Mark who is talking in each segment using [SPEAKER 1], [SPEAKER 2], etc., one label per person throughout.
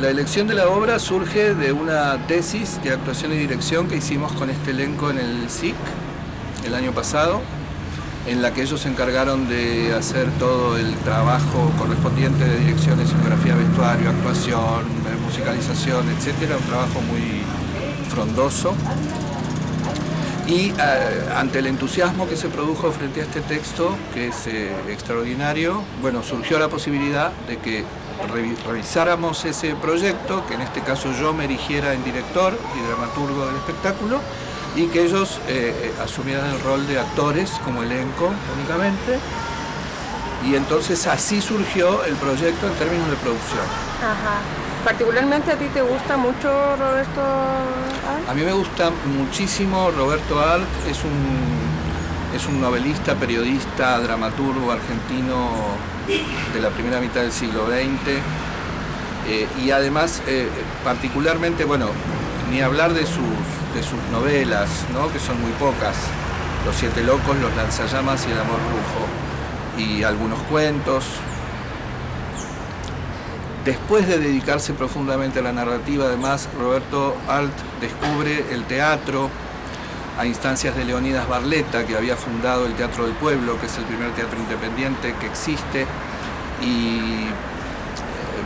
[SPEAKER 1] La elección de la obra surge de una tesis de actuación y dirección que hicimos con este elenco en el SIC el año pasado, en la que ellos se encargaron de hacer todo el trabajo correspondiente de dirección, escenografía, vestuario, actuación, musicalización, etc. Un trabajo muy frondoso. Y ante el entusiasmo que se produjo frente a este texto, que es extraordinario, bueno, surgió la posibilidad de que revisáramos ese proyecto, que en este caso yo me erigiera en director y dramaturgo del espectáculo, y que ellos asumieran el rol de actores como elenco únicamente. Y entonces así surgió el proyecto en términos de producción.
[SPEAKER 2] Ajá. ¿Particularmente a ti te gusta mucho Roberto Alt?
[SPEAKER 1] A mí me gusta muchísimo Roberto Alt, es un novelista, periodista, dramaturgo argentino de la primera mitad del siglo XX, y además particularmente, bueno, ni hablar de sus novelas, ¿no?, que son muy pocas, Los Siete Locos, Los Lanzallamas y El Amor Brujo, y algunos cuentos. Después de dedicarse profundamente a la narrativa, además, Roberto Alt descubre el teatro a instancias de Leonidas Barletta, que había fundado el Teatro del Pueblo, que es el primer teatro independiente que existe, y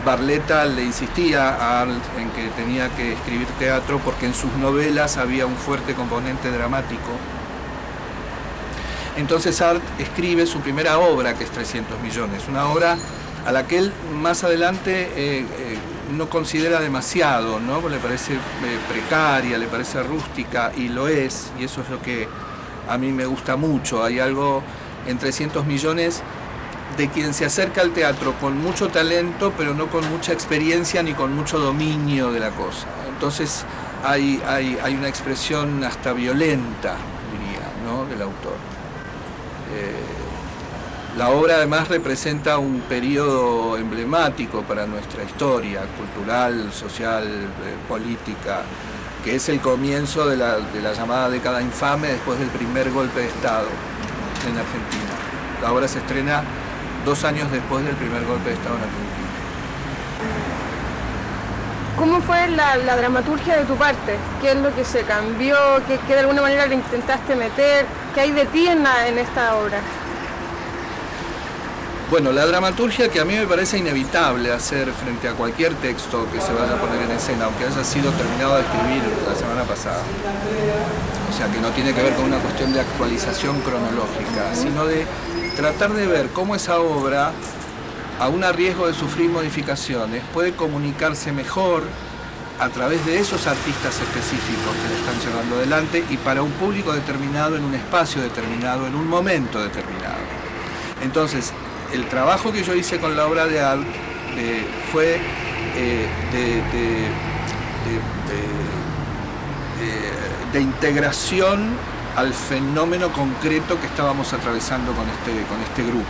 [SPEAKER 1] Barletta le insistía a Alt en que tenía que escribir teatro porque en sus novelas había un fuerte componente dramático. Entonces Alt escribe su primera obra, que es 300 millones, una obra a la que él más adelante no considera demasiado, ¿no? Le parece precaria, le parece rústica, y lo es, y eso es lo que a mí me gusta mucho. Hay algo en 300 millones de quien se acerca al teatro con mucho talento, pero no con mucha experiencia ni con mucho dominio de la cosa. Entonces hay una expresión hasta violenta, diría, ¿no?, del autor. La obra además representa un periodo emblemático para nuestra historia cultural, social, política, que es el comienzo de la llamada década infame después del primer golpe de Estado en Argentina. La obra se estrena 2 años después del primer golpe de Estado en Argentina.
[SPEAKER 2] ¿Cómo fue la dramaturgia de tu parte? ¿Qué es lo que se cambió? ¿Qué de alguna manera le intentaste meter? ¿Qué hay de ti en esta obra?
[SPEAKER 1] Bueno, la dramaturgia, que a mí me parece inevitable hacer frente a cualquier texto que se vaya a poner en escena, aunque haya sido terminado de escribir la semana pasada. O sea, que no tiene que ver con una cuestión de actualización cronológica, sino de tratar de ver cómo esa obra, aún a riesgo de sufrir modificaciones, puede comunicarse mejor a través de esos artistas específicos que le están llevando adelante y para un público determinado, en un espacio determinado, en un momento determinado. Entonces, el trabajo que yo hice con la obra de Alt fue de integración al fenómeno concreto que estábamos atravesando con este grupo.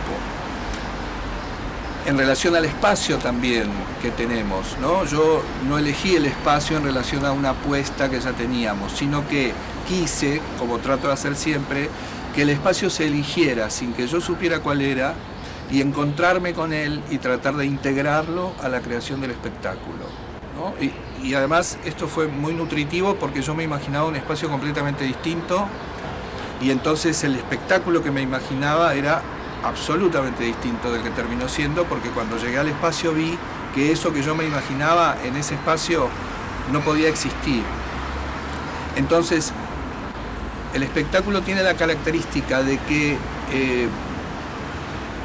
[SPEAKER 1] En relación al espacio también que tenemos, ¿no? Yo no elegí el espacio en relación a una apuesta que ya teníamos, sino que quise, como trato de hacer siempre, que el espacio se eligiera sin que yo supiera cuál era, y encontrarme con él y tratar de integrarlo a la creación del espectáculo, ¿no? Y además esto fue muy nutritivo porque yo me imaginaba un espacio completamente distinto, y entonces el espectáculo que me imaginaba era absolutamente distinto del que terminó siendo, porque cuando llegué al espacio vi que eso que yo me imaginaba en ese espacio no podía existir. Entonces el espectáculo tiene la característica de que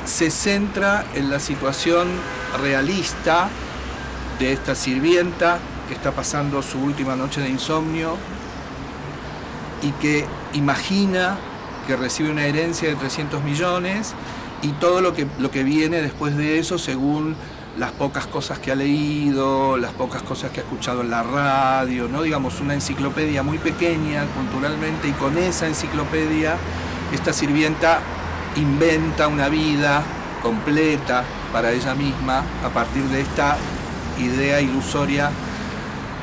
[SPEAKER 1] se centra en la situación realista de esta sirvienta que está pasando su última noche de insomnio y que imagina que recibe una herencia de 300 millones y todo lo que viene después de eso, según las pocas cosas que ha leído, las pocas cosas que ha escuchado en la radio, ¿no? Digamos, una enciclopedia muy pequeña culturalmente, y con esa enciclopedia esta sirvienta inventa una vida completa para ella misma a partir de esta idea ilusoria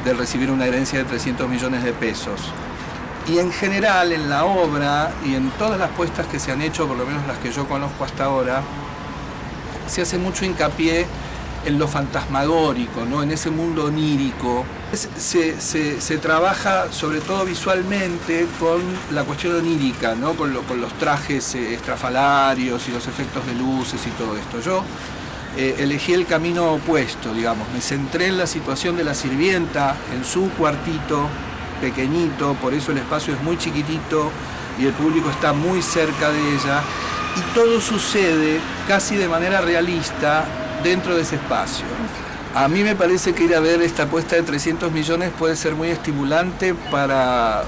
[SPEAKER 1] de recibir una herencia de 300 millones de pesos. Y en general en la obra y en todas las puestas que se han hecho, por lo menos las que yo conozco hasta ahora, se hace mucho hincapié en lo fantasmagórico, ¿no? En ese mundo onírico. Se trabaja sobre todo visualmente con la cuestión onírica, ¿no? Con los trajes estrafalarios y los efectos de luces y todo esto. Yo elegí el camino opuesto, digamos. Me centré en la situación de la sirvienta, en su cuartito pequeñito, por eso el espacio es muy chiquitito y el público está muy cerca de ella, y todo sucede casi de manera realista dentro de ese espacio. A mí me parece que ir a ver esta apuesta de 300 millones puede ser muy estimulante para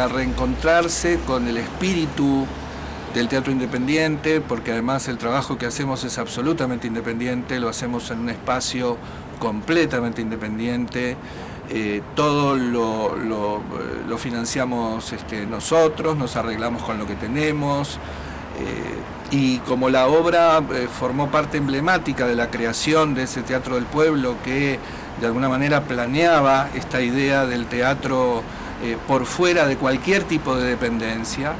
[SPEAKER 1] reencontrarse con el espíritu del teatro independiente, porque además el trabajo que hacemos es absolutamente independiente, lo hacemos en un espacio completamente independiente, todo lo financiamos nosotros, nos arreglamos con lo que tenemos, y como la obra formó parte emblemática de la creación de ese Teatro del Pueblo que de alguna manera planeaba esta idea del teatro por fuera de cualquier tipo de dependencia,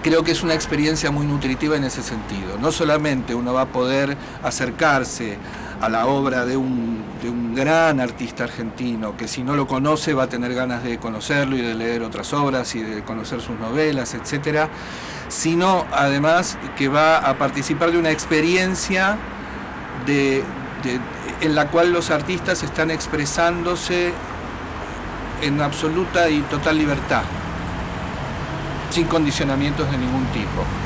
[SPEAKER 1] creo que es una experiencia muy nutritiva en ese sentido. No solamente uno va a poder acercarse a la obra de un gran artista argentino, que si no lo conoce va a tener ganas de conocerlo y de leer otras obras y de conocer sus novelas, etcétera, sino además que va a participar de una experiencia en la cual los artistas están expresándose en absoluta y total libertad, sin condicionamientos de ningún tipo.